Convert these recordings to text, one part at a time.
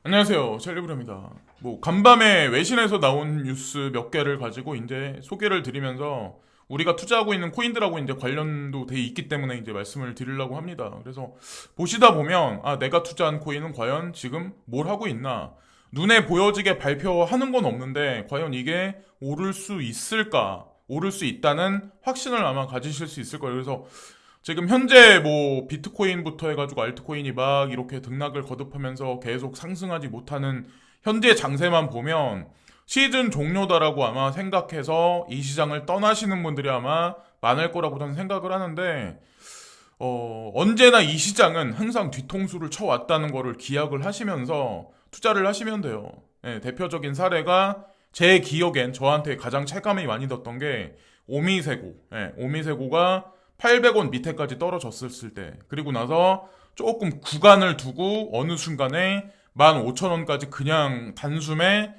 안녕하세요. 셀리브레입니다. 간밤에 외신에서 나온 뉴스 몇 개를 가지고 이제 소개를 드리면서 우리가 투자하고 있는 코인들하고 이제 관련도 돼 있기 때문에 이제 말씀을 드리려고 합니다. 그래서 보시다 보면 내가 투자한 코인은 과연 지금 뭘 하고 있나? 눈에 보여지게 발표하는 건 없는데 과연 이게 오를 수 있을까? 오를 수 있다는 확신을 아마 가지실 수 있을 거예요. 그래서 지금 현재 비트코인부터 해가지고 알트코인이 막 이렇게 등락을 거듭하면서 계속 상승하지 못하는 현재 장세만 보면 시즌 종료다라고 아마 생각해서 이 시장을 떠나시는 분들이 아마 많을 거라고 저는 생각을 하는데 언제나 이 시장은 항상 뒤통수를 쳐왔다는 거를 기억을 하시면서 투자를 하시면 돼요. 예, 대표적인 사례가 제 기억엔 저한테 가장 체감이 많이 뒀던 게 오미세고. 오미세고가 800원 밑에까지 떨어졌을 때, 그리고 나서 조금 구간을 두고 어느 순간에 15,000원까지 그냥 단숨에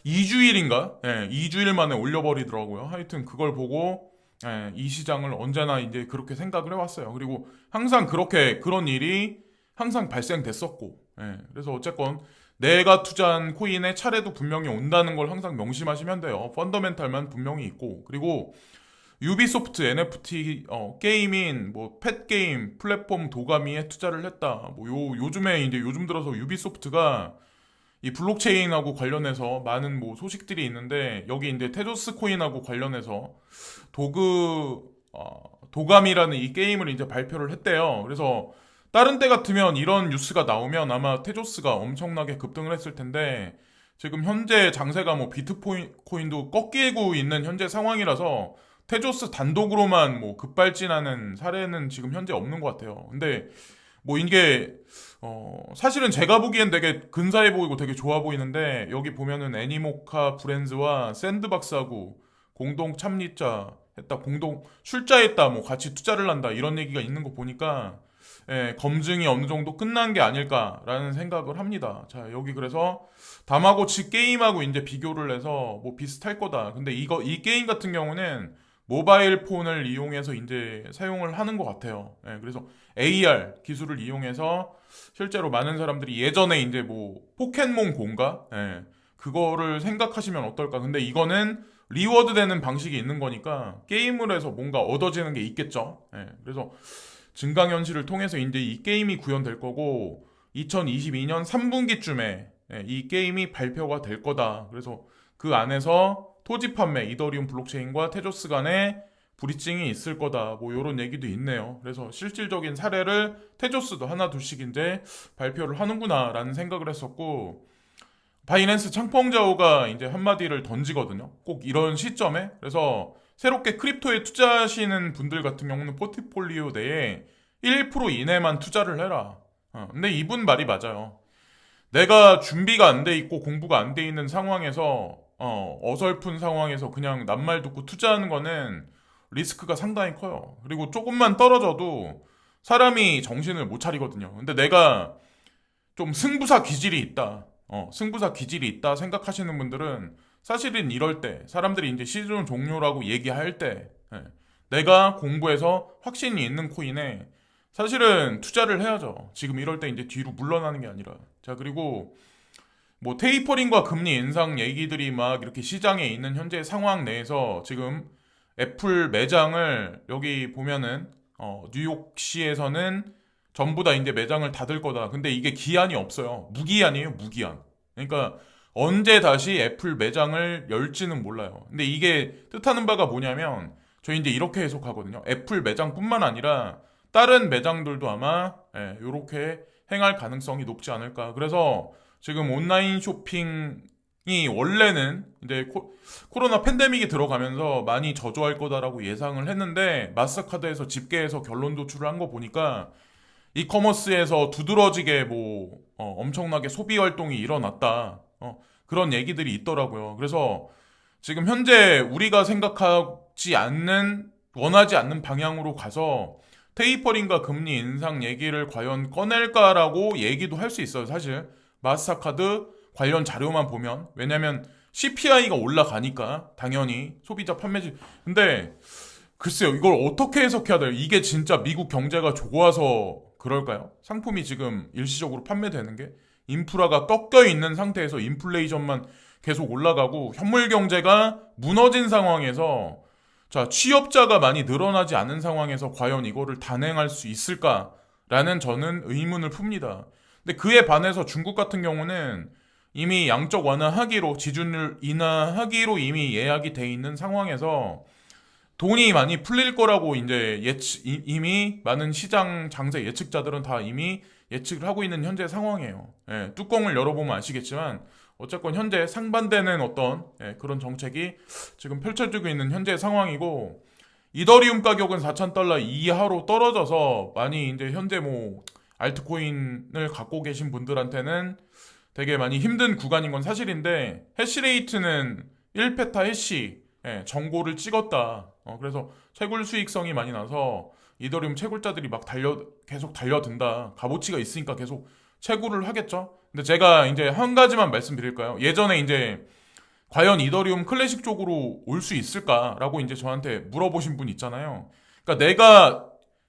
2주일인가? 2주일 만에 올려버리더라고요. 하여튼 그걸 보고 이 시장을 언제나 이제 그렇게 생각을 해왔어요. 그리고 항상 그런 일이 항상 발생됐었고, 그래서 어쨌건 내가 투자한 코인의 차례도 분명히 온다는 걸 항상 명심하시면 돼요. 펀더멘탈만 분명히 있고, 그리고 유비소프트 NFT 게임인 펫게임 플랫폼 도가미에 투자를 했다. 요즘에 이제 요즘 들어서 유비소프트가 이 블록체인하고 관련해서 많은 소식들이 있는데, 여기 이제 테조스 코인하고 관련해서 도감이라는 이 게임을 이제 발표를 했대요. 그래서 다른 때 같으면 이런 뉴스가 나오면 아마 테조스가 엄청나게 급등을 했을 텐데, 지금 현재 장세가 비트코인도 꺾이고 있는 현재 상황이라서 테조스 단독으로만 급발진하는 사례는 지금 현재 없는 것 같아요. 근데 이게 사실은 제가 보기엔 되게 근사해 보이고 되게 좋아 보이는데, 여기 보면은 애니모카 브랜즈와 샌드박스하고 공동 참리자 했다, 공동 출자했다, 같이 투자를 한다, 이런 얘기가 있는 거 보니까 검증이 어느 정도 끝난 게 아닐까라는 생각을 합니다. 자, 여기 그래서 다마고치 게임하고 이제 비교를 해서 비슷할 거다. 근데 이 게임 같은 경우는 모바일 폰을 이용해서 이제 사용을 하는 것 같아요. 그래서 AR 기술을 이용해서 실제로 많은 사람들이 예전에 이제 포켓몬 고인가? 그거를 생각하시면 어떨까? 근데 이거는 리워드 되는 방식이 있는 거니까 게임을 해서 뭔가 얻어지는 게 있겠죠. 그래서 증강현실을 통해서 이제 이 게임이 구현될 거고, 2022년 3분기쯤에 이 게임이 발표가 될 거다. 그래서 그 안에서 토지 판매, 이더리움 블록체인과 테조스 간의 브리징이 있을 거다. 요런 얘기도 있네요. 그래서 실질적인 사례를 테조스도 하나 둘씩 이제 발표를 하는구나라는 생각을 했었고, 바이낸스 창펑자오가 이제 한마디를 던지거든요. 꼭 이런 시점에. 그래서 새롭게 크립토에 투자하시는 분들 같은 경우는 포트폴리오 내에 1% 이내만 투자를 해라. 근데 이분 말이 맞아요. 내가 준비가 안 돼 있고 공부가 안 돼 있는 상황에서 어설픈 상황에서 그냥 낱말 듣고 투자하는 거는 리스크가 상당히 커요. 그리고 조금만 떨어져도 사람이 정신을 못 차리거든요. 근데 내가 좀 승부사 기질이 있다. 승부사 기질이 있다 생각하시는 분들은 사실은 이럴 때 사람들이 이제 시즌 종료라고 얘기할 때 내가 공부해서 확신이 있는 코인에 사실은 투자를 해야죠. 지금 이럴 때 이제 뒤로 물러나는 게 아니라. 자, 그리고 테이퍼링과 금리 인상 얘기들이 막 이렇게 시장에 있는 현재 상황 내에서 지금 애플 매장을 여기 보면은 뉴욕시에서는 전부 다 이제 매장을 닫을 거다. 근데 이게 기한이 없어요. 무기한이에요, 무기한. 그러니까 언제 다시 애플 매장을 열지는 몰라요. 근데 이게 뜻하는 바가 뭐냐면 저희 이제 이렇게 해석하거든요. 애플 매장뿐만 아니라 다른 매장들도 아마 이렇게 행할 가능성이 높지 않을까. 그래서 지금 온라인 쇼핑이 원래는 이제 코로나 팬데믹이 들어가면서 많이 저조할 거다라고 예상을 했는데, 마스터카드에서 집계해서 결론 도출을 한 거 보니까 이커머스에서 두드러지게 엄청나게 소비 활동이 일어났다. 그런 얘기들이 있더라고요. 그래서 지금 현재 우리가 생각하지 않는, 원하지 않는 방향으로 가서 테이퍼링과 금리 인상 얘기를 과연 꺼낼까라고 얘기도 할 수 있어요. 사실 마스터카드 관련 자료만 보면. 왜냐면 CPI가 올라가니까 당연히 소비자 판매지. 근데 글쎄요, 이걸 어떻게 해석해야 돼요? 이게 진짜 미국 경제가 좋아서 그럴까요? 상품이 지금 일시적으로 판매되는 게 인프라가 꺾여 있는 상태에서 인플레이션만 계속 올라가고 현물 경제가 무너진 상황에서 자, 취업자가 많이 늘어나지 않은 상황에서 과연 이거를 단행할 수 있을까라는 저는 의문을 풉니다. 근데 그에 반해서 중국 같은 경우는 이미 양적 완화하기로 지준율 인하하기로 이미 예약이 돼 있는 상황에서 돈이 많이 풀릴 거라고 이제 이미 많은 시장 장세 예측자들은 다 이미 예측을 하고 있는 현재 상황이에요. 예, 뚜껑을 열어보면 아시겠지만 어쨌건 현재 상반되는 어떤 그런 정책이 지금 펼쳐지고 있는 현재 상황이고 이더리움 가격은 4,000달러 이하로 떨어져서 많이 이제 현재 뭐 알트코인을 갖고 계신 분들한테는 되게 많이 힘든 구간인 건 사실인데 해시레이트는 1페타 해시 정고를 찍었다. 그래서 채굴 수익성이 많이 나서 이더리움 채굴자들이 막 계속 달려든다. 값어치가 있으니까 계속 채굴을 하겠죠. 근데 제가 이제 한 가지만 말씀드릴까요? 예전에 이제 과연 이더리움 클래식 쪽으로 올 수 있을까라고 이제 저한테 물어보신 분 있잖아요. 그러니까 내가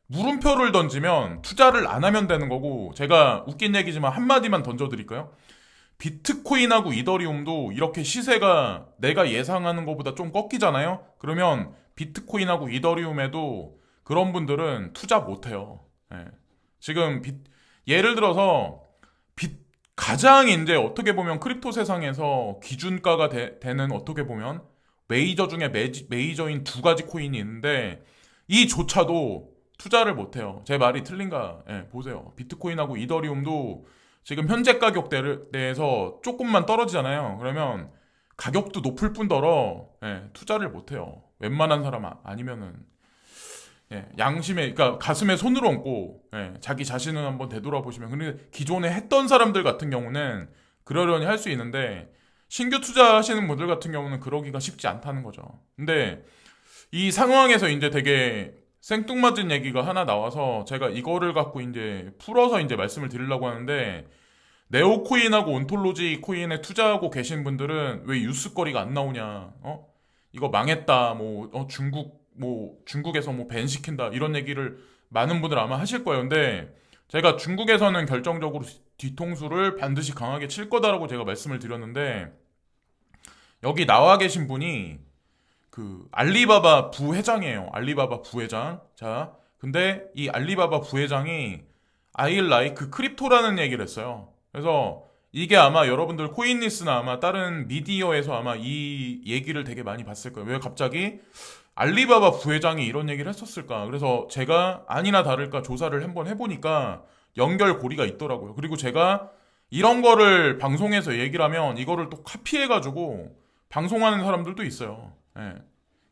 물음표를 던지면 투자를 안 하면 되는 거고 제가 웃긴 얘기지만 한마디만 던져드릴까요? 비트코인하고 이더리움도 이렇게 시세가 내가 예상하는 것보다 좀 꺾이잖아요? 그러면 비트코인하고 이더리움에도 그런 분들은 투자 못해요. 예. 지금 예를 들어서 가장 이제 어떻게 보면 크립토 세상에서 기준가가 되는 어떻게 보면 메이저 중에 메이저인 두 가지 코인이 있는데 이조차도 투자를 못해요. 제 말이 틀린가? 보세요. 비트코인하고 이더리움도 지금 현재 가격대에서 조금만 떨어지잖아요. 그러면 가격도 높을 뿐더러 투자를 못해요. 웬만한 사람 아니면은 양심에, 그러니까 가슴에 손을 얹고 자기 자신을 한번 되돌아보시면 근데 기존에 했던 사람들 같은 경우는 그러려니 할 수 있는데 신규 투자하시는 분들 같은 경우는 그러기가 쉽지 않다는 거죠. 근데 이 상황에서 이제 되게 생뚱맞은 얘기가 하나 나와서 제가 이거를 갖고 이제 풀어서 이제 말씀을 드리려고 하는데 네오코인하고 온톨로지 코인에 투자하고 계신 분들은 왜 뉴스거리가 안 나오냐? 이거 망했다. 중국에서 뭐 밴 시킨다. 이런 얘기를 많은 분들 아마 하실 거예요. 근데 제가 중국에서는 결정적으로 뒤통수를 반드시 강하게 칠 거다라고 제가 말씀을 드렸는데 여기 나와 계신 분이 그 알리바바 부회장이에요. 알리바바 부회장. 자, 근데 이 알리바바 부회장이 I like 크립토라는 얘기를 했어요. 그래서 이게 아마 여러분들 코인리스나 아마 다른 미디어에서 아마 이 얘기를 되게 많이 봤을 거예요. 왜 갑자기 알리바바 부회장이 이런 얘기를 했었을까? 그래서 제가 아니나 다를까 조사를 한번 해보니까 연결고리가 있더라고요. 그리고 제가 이런 거를 방송에서 얘기를 하면 이거를 또 카피해가지고 방송하는 사람들도 있어요.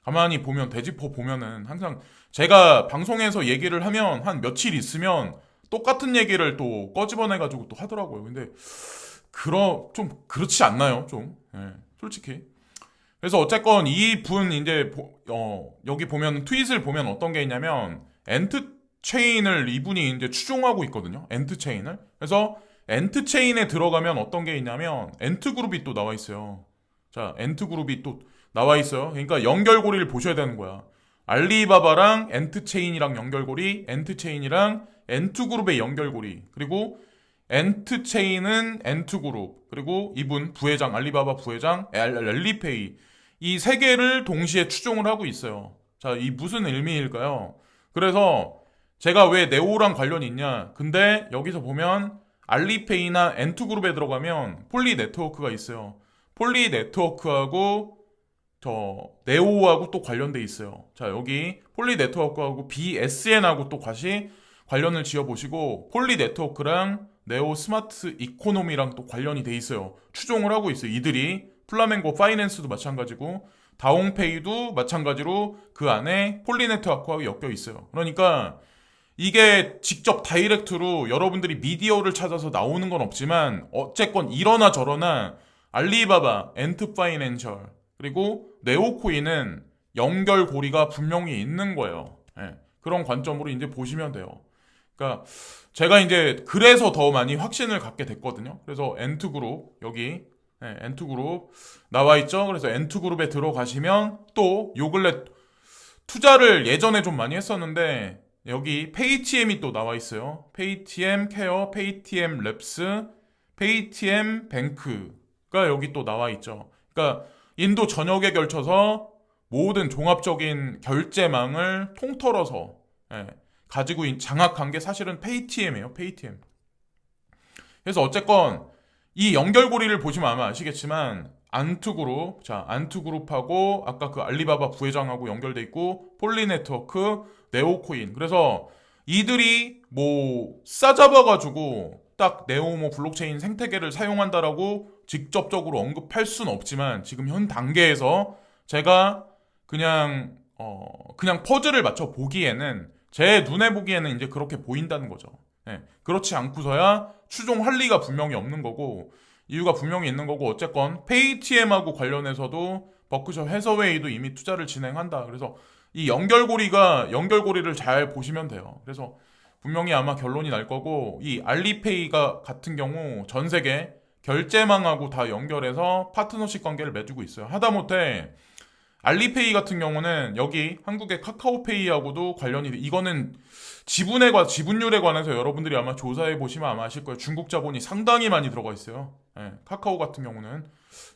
가만히 보면 돼지포 보면은 항상 제가 방송에서 얘기를 하면 한 며칠 있으면 똑같은 얘기를 또 꺼집어내가지고 또 하더라고요. 근데 좀 그렇지 않나요? 좀 솔직히. 그래서 어쨌건 이분 이제 여기 보면 트윗을 보면 어떤 게 있냐면 엔트 체인을 이분이 이제 추종하고 있거든요. 엔트 체인을. 그래서 엔트 체인에 들어가면 어떤 게 있냐면 엔트 그룹이 또 나와 있어요. 자, 엔트 그룹이 또 나와 있어요. 그러니까 연결고리를 보셔야 되는 거야. 알리바바랑 엔트 체인이랑 연결고리, 엔트 체인이랑 엔트 그룹의 연결고리, 그리고 엔트 체인은 엔트 그룹, 그리고 이분 부회장 알리바바 부회장 알리페이 이 세 개를 동시에 추종을 하고 있어요. 자, 이 무슨 의미일까요? 그래서 제가 왜 네오랑 관련이 있냐? 근데 여기서 보면 알리페이나 엔트 그룹에 들어가면 폴리 네트워크가 있어요. 폴리 네트워크하고 저 네오하고 또 관련돼 있어요. 자, 여기 폴리 네트워크하고 BSN하고 또 다시 관련을 지어보시고 폴리 네트워크랑 네오 스마트 이코노미랑 또 관련이 돼 있어요. 추종을 하고 있어요. 이들이 플라멩고 파이낸스도 마찬가지고 다옹페이도 마찬가지로 그 안에 폴리 네트워크하고 엮여 있어요. 그러니까 이게 직접 다이렉트로 여러분들이 미디어를 찾아서 나오는 건 없지만 어쨌건 이러나 저러나 알리바바, 엔트 파이낸셜 그리고 네오코인은 연결고리가 분명히 있는 거예요. 그런 관점으로 이제 보시면 돼요. 그러니까 제가 이제 그래서 더 많이 확신을 갖게 됐거든요. 그래서 엔트그룹 여기 엔트그룹 나와 있죠. 그래서 엔트그룹에 들어가시면 또 요 근래 투자를 예전에 좀 많이 했었는데 여기 페이티엠이 또 나와 있어요. 페이티엠 케어, 페이티엠 랩스, 페이티엠 뱅크가 여기 또 나와 있죠. 그러니까 인도 전역에 걸쳐서 모든 종합적인 결제망을 통틀어서 예, 가지고 장악한 게 사실은 페이티엠이에요. 페이티엠. 그래서 어쨌건 이 연결고리를 보시면 아마 아시겠지만 안투그룹, 자 안투그룹하고 아까 그 알리바바 부회장하고 연결돼 있고 폴리네트워크, 네오코인. 그래서 이들이 뭐 싸잡아가지고 딱 네오모 블록체인 생태계를 사용한다라고 직접적으로 언급할 수는 없지만 지금 현 단계에서 제가 그냥 퍼즐을 맞춰 보기에는 제 눈에 보기에는 이제 그렇게 보인다는 거죠. 예, 그렇지 않고서야 추종할 리가 분명히 없는 거고 이유가 분명히 있는 거고 어쨌건 페이티엠하고 관련해서도 버크셔 해서웨이도 이미 투자를 진행한다. 그래서 이 연결고리를 잘 보시면 돼요. 그래서 분명히 아마 결론이 날 거고 이 알리페이가 같은 경우 전 세계 결제망하고 다 연결해서 파트너십 관계를 맺고 있어요. 하다못해 알리페이 같은 경우는 여기 한국의 카카오페이하고도 관련이 돼. 이거는 지분율에 관해서 여러분들이 아마 조사해 보시면 아마 아실 거예요. 중국 자본이 상당히 많이 들어가 있어요. 예, 카카오 같은 경우는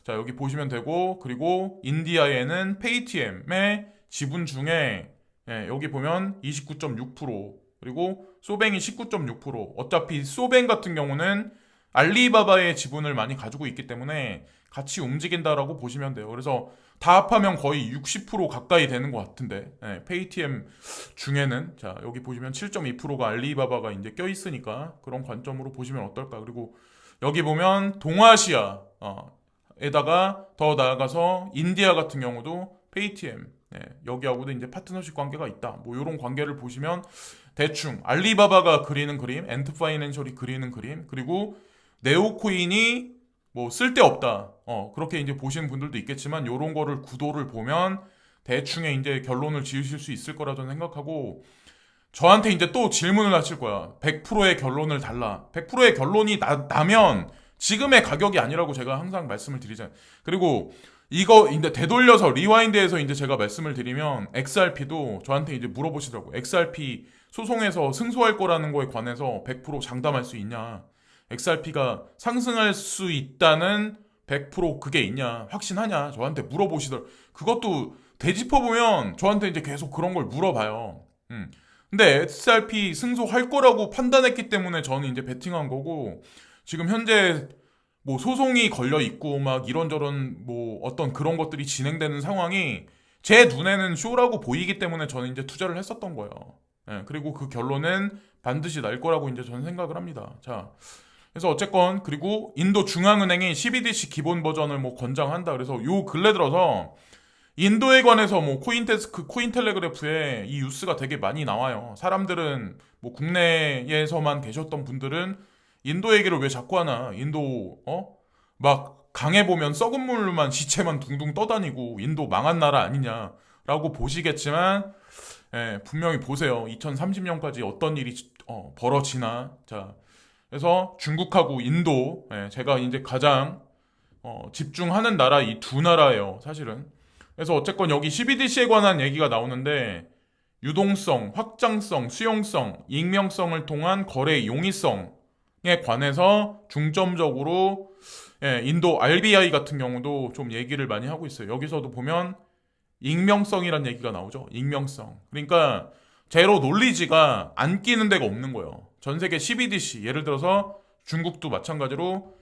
자 여기 보시면 되고 그리고 인디아에는 페이티엠의 지분 중에 예, 여기 보면 29.6% 그리고 소뱅이 19.6% 어차피 소뱅 같은 경우는 알리바바의 지분을 많이 가지고 있기 때문에 같이 움직인다라고 보시면 돼요. 그래서 다 합하면 거의 60% 가까이 되는 것 같은데 예, 페이티엠 중에는 자 여기 보시면 7.2%가 알리바바가 이제 껴있으니까 그런 관점으로 보시면 어떨까. 그리고 여기 보면 동아시아 에다가 더 나아가서 인디아 같은 경우도 페이티엠 예, 여기하고도 이제 파트너십 관계가 있다. 뭐 이런 관계를 보시면 대충 알리바바가 그리는 그림, 엔트파이낸셜이 그리는 그림, 그리고 네오코인이 뭐 쓸데없다. 그렇게 이제 보시는 분들도 있겠지만 요런 거를 구도를 보면 대충의 이제 결론을 지으실 수 있을 거라 저는 생각하고 저한테 이제 또 질문을 하실 거야. 100%의 결론을 달라. 100%의 결론이 나면 지금의 가격이 아니라고 제가 항상 말씀을 드리잖아요. 그리고 이거 이제 되돌려서 리와인드해서 이제 제가 말씀을 드리면 XRP도 저한테 이제 물어보시더라고요. XRP 소송에서 승소할 거라는 거에 관해서 100% 장담할 수 있냐? XRP가 상승할 수 있다는 100% 그게 있냐? 확신하냐? 저한테 물어보시더라고요. 그것도 되짚어보면 저한테 이제 계속 그런 걸 물어봐요. 근데 XRP 승소할 거라고 판단했기 때문에 저는 이제 베팅한 거고 지금 현재 뭐 소송이 걸려 있고 막 이런저런 뭐 어떤 그런 것들이 진행되는 상황이 제 눈에는 쇼라고 보이기 때문에 저는 이제 투자를 했었던 거예요. 예, 그리고 그 결론은 반드시 날 거라고 이제 저는 생각을 합니다. 자, 그래서 어쨌건 그리고 인도 중앙은행이 CBDC 기본 버전을 뭐 권장한다. 그래서 요 근래 들어서 인도에 관해서 뭐 코인데스크, 코인텔레그래프에 이 뉴스가 되게 많이 나와요. 사람들은 뭐 국내에서만 계셨던 분들은 인도 얘기를 왜 자꾸 하나? 인도 막 강에 보면 썩은 물만 시체만 둥둥 떠다니고 인도 망한 나라 아니냐라고 보시겠지만 분명히 보세요. 2030년까지 어떤 일이 벌어지나. 자, 그래서 중국하고 인도 제가 이제 가장 집중하는 나라 이 두 나라예요. 사실은. 그래서 어쨌건 여기 CBDC에 관한 얘기가 나오는데 유동성, 확장성, 수용성, 익명성을 통한 거래 용이성에 관해서 중점적으로 인도 RBI 같은 경우도 좀 얘기를 많이 하고 있어요. 여기서도 보면 익명성이란 얘기가 나오죠. 익명성. 그러니까 제로 놀리지가 안 끼는 데가 없는 거예요. 전 세계 CBDC 예를 들어서 중국도 마찬가지로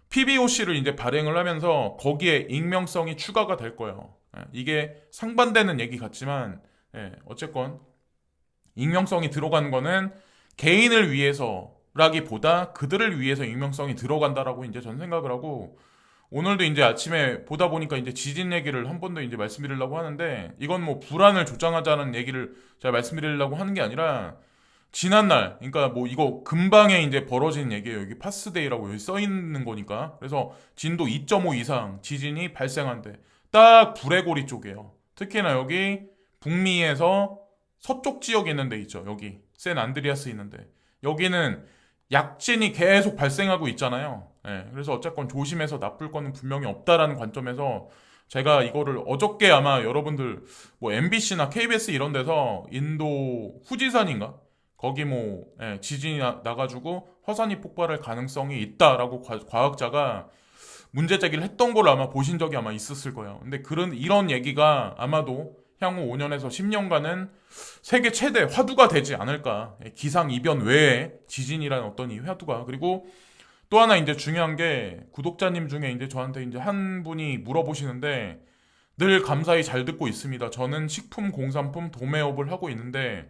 PBOC를 이제 발행을 하면서 거기에 익명성이 추가가 될 거예요. 이게 상반되는 얘기 같지만 어쨌건 익명성이 들어간 거는 개인을 위해서라기보다 그들을 위해서 익명성이 들어간다라고 이제 전 생각을 하고 오늘도 이제 아침에 보다 보니까 이제 지진 얘기를 한 번 더 이제 말씀드리려고 하는데 이건 뭐 불안을 조장하자는 얘기를 제가 말씀드리려고 하는 게 아니라 지난날 그러니까 뭐 이거 금방에 이제 벌어진 얘기예요. 여기 파스데이라고 여기 써 있는 거니까. 그래서 진도 2.5 이상 지진이 발생한대. 딱 브레고리 쪽이에요. 특히나 여기 북미에서 서쪽 지역에 있는 데 있죠. 여기 샌 안드리아스 있는데 여기는 약진이 계속 발생하고 있잖아요. 그래서 어쨌건 조심해서 나쁠 거는 분명히 없다라는 관점에서 제가 이거를 어저께 아마 여러분들 뭐 MBC나 KBS 이런 데서 인도 후지산인가? 거기 뭐 지진이 나가지고 화산이 폭발할 가능성이 있다라고 과학자가 문제 제기를 했던 걸 아마 보신 적이 아마 있었을 거예요. 근데 이런 얘기가 아마도 향후 5년에서 10년간은 세계 최대 화두가 되지 않을까. 기상 이변 외에 지진이라는 어떤 이 화두가. 그리고 또 하나 이제 중요한 게 구독자님 중에 이제 저한테 이제 한 분이 물어보시는데 늘 감사히 잘 듣고 있습니다. 저는 식품, 공산품, 도매업을 하고 있는데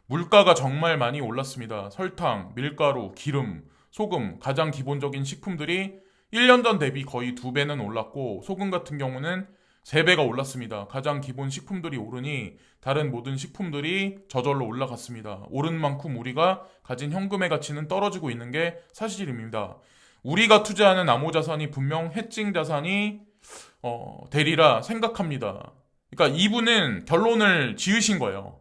물가가 정말 많이 올랐습니다. 설탕, 밀가루, 기름, 소금, 가장 기본적인 식품들이 1년 전 대비 거의 2배는 올랐고 소금 같은 경우는 3배가 올랐습니다. 가장 기본 식품들이 오르니 다른 모든 식품들이 저절로 올라갔습니다. 오른 만큼 우리가 가진 현금의 가치는 떨어지고 있는 게 사실입니다. 우리가 투자하는 암호자산이 분명 해칭 자산이 되리라 생각합니다. 그러니까 이분은 결론을 지으신 거예요.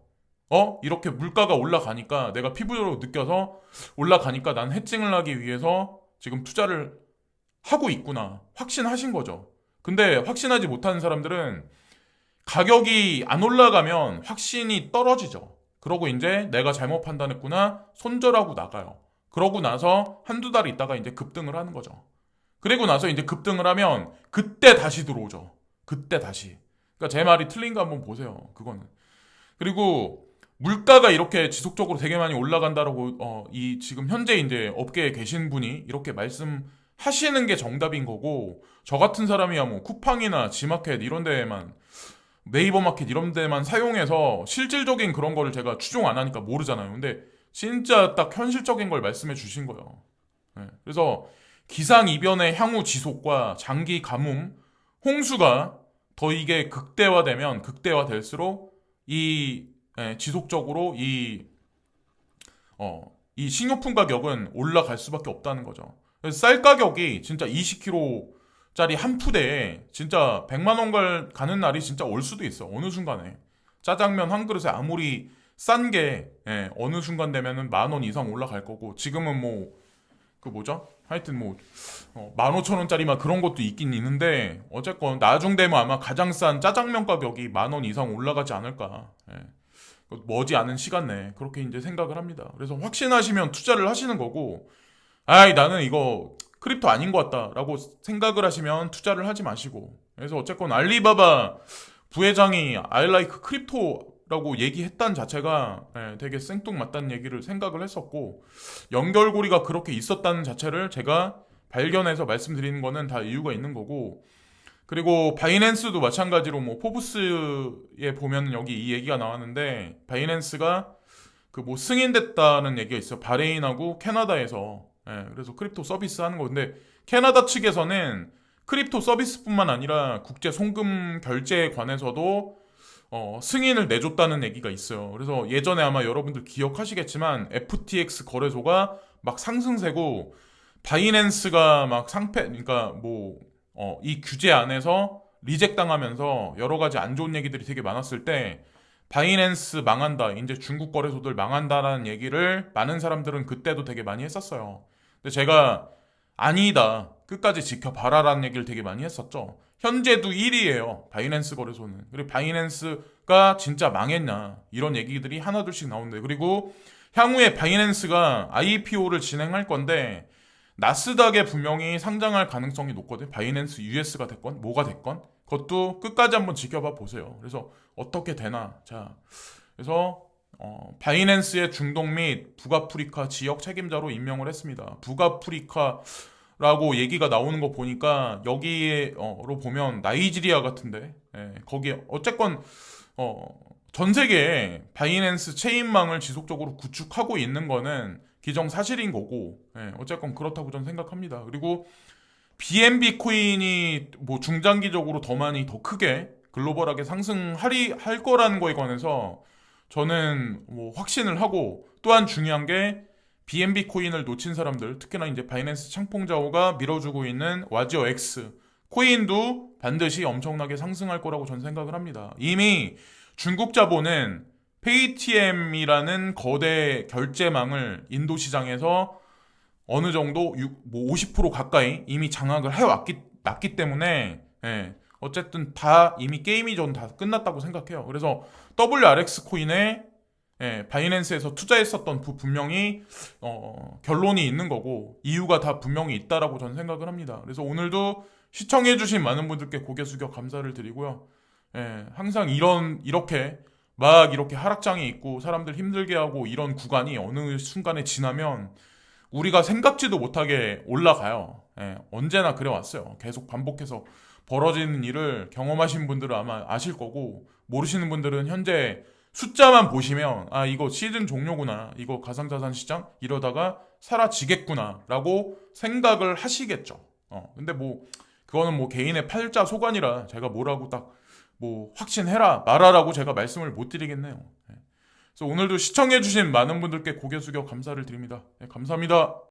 이렇게 물가가 올라가니까 내가 피부로 느껴서 올라가니까 난 해칭을 하기 위해서 지금 투자를 하고 있구나. 확신하신 거죠. 근데 확신하지 못하는 사람들은 가격이 안 올라가면 확신이 떨어지죠. 그러고 이제 내가 잘못 판단했구나 손절하고 나가요. 그러고 나서 한두 달 있다가 이제 급등을 하는 거죠. 그리고 나서 이제 급등을 하면 그때 다시 들어오죠. 그때 다시. 그러니까 제 말이 틀린 거 한번 보세요. 그거는. 그리고 물가가 이렇게 지속적으로 되게 많이 올라간다라고 이 지금 현재 이제 업계에 계신 분이 이렇게 말씀하시는 게 정답인 거고 저 같은 사람이야 뭐 쿠팡이나 지마켓 이런 데에만 네이버 마켓 이런 데만 사용해서 실질적인 그런 거를 제가 추종 안 하니까 모르잖아요. 근데 진짜 딱 현실적인 걸 말씀해 주신 거예요. 네. 그래서 기상이변의 향후 지속과 장기 가뭄, 홍수가 더 이게 극대화되면 극대화될수록 지속적으로 이 식료품 가격은 올라갈 수밖에 없다는 거죠. 그래서 쌀 가격이 진짜 20kg짜리 한 푸대에 진짜 100만 원 가는 날이 진짜 올 수도 있어. 어느 순간에. 짜장면 한 그릇에 아무리 싼 게 어느 순간 되면은 10,000원 이상 올라갈 거고 지금은 뭐 그 뭐죠? 하여튼 뭐 15,000원짜리만 그런 것도 있긴 있는데 어쨌건 나중 되면 아마 가장 싼 짜장면 가격이 10,000원 이상 올라가지 않을까. 머지않은 시간 내에 그렇게 이제 생각을 합니다. 그래서 확신하시면 투자를 하시는 거고 아이 나는 이거 크립토 아닌 것 같다라고 생각을 하시면 투자를 하지 마시고 그래서 어쨌건 알리바바 부회장이 I like 크립토라고 얘기했다는 자체가 되게 생뚱맞다는 얘기를 생각을 했었고 연결고리가 그렇게 있었다는 자체를 제가 발견해서 말씀드리는 거는 다 이유가 있는 거고 그리고 바이낸스도 마찬가지로 뭐 포브스에 보면 여기 이 얘기가 나왔는데 바이낸스가 그 뭐 승인됐다는 얘기가 있어요. 바레인하고 캐나다에서 그래서 크립토 서비스 하는 거 근데 캐나다 측에서는 크립토 서비스뿐만 아니라 국제 송금 결제에 관해서도 승인을 내줬다는 얘기가 있어요. 그래서 예전에 아마 여러분들 기억하시겠지만 FTX 거래소가 막 상승세고 바이낸스가 막 그러니까 뭐 이 규제 안에서 리젝 당하면서 여러 가지 안 좋은 얘기들이 되게 많았을 때 바이낸스 망한다, 이제 중국 거래소들 망한다라는 얘기를 많은 사람들은 그때도 되게 많이 했었어요. 근데 제가 아니다, 끝까지 지켜봐라라는 얘기를 되게 많이 했었죠. 현재도 1위예요, 바이낸스 거래소는. 그리고 바이낸스가 진짜 망했냐 이런 얘기들이 하나둘씩 나오는데 그리고 향후에 바이낸스가 IPO를 진행할 건데 나스닥에 분명히 상장할 가능성이 높거든. 바이낸스 US가 됐건 뭐가 됐건 그것도 끝까지 한번 지켜봐 보세요. 그래서 어떻게 되나. 자, 그래서 바이낸스의 중동 및 북아프리카 지역 책임자로 임명을 했습니다. 북아프리카라고 얘기가 나오는 거 보니까 여기로 보면 나이지리아 같은데 거기에 어쨌건 전 세계에 바이낸스 체인망을 지속적으로 구축하고 있는 거는 기정사실인 거고 어쨌건 그렇다고 저는 생각합니다. 그리고 BNB 코인이 뭐 중장기적으로 더 많이 더 크게 글로벌하게 할 거라는 거에 관해서 저는 뭐 확신을 하고 또한 중요한 게 BNB 코인을 놓친 사람들 특히나 이제 바이낸스 창풍자오가 밀어주고 있는 와지어 X 코인도 반드시 엄청나게 상승할 거라고 저는 생각을 합니다. 이미 중국 자본은 페이티엠이라는 거대 결제망을 인도 시장에서 어느 정도 50% 가까이 이미 장악을 해왔기 때문에 어쨌든 다 이미 게임이 전 다 끝났다고 생각해요. 그래서 WRX 코인에 바이낸스에서 투자했었던 분명히 결론이 있는 거고 이유가 다 분명히 있다라고 저는 생각을 합니다. 그래서 오늘도 시청해주신 많은 분들께 고개 숙여 감사를 드리고요. 항상 이렇게 막 이렇게 하락장이 있고 사람들 힘들게 하고 이런 구간이 어느 순간에 지나면 우리가 생각지도 못하게 올라가요. 언제나 그래왔어요. 계속 반복해서 벌어지는 일을 경험하신 분들은 아마 아실 거고 모르시는 분들은 현재 숫자만 보시면 아 이거 시즌 종료구나 이거 가상자산 시장 이러다가 사라지겠구나 라고 생각을 하시겠죠. 근데 뭐 그거는 뭐 개인의 팔자 소관이라 제가 뭐라고 딱 뭐 확신해라 말하라고 제가 말씀을 못 드리겠네요. 그래서 오늘도 시청해주신 많은 분들께 고개 숙여 감사를 드립니다. 감사합니다.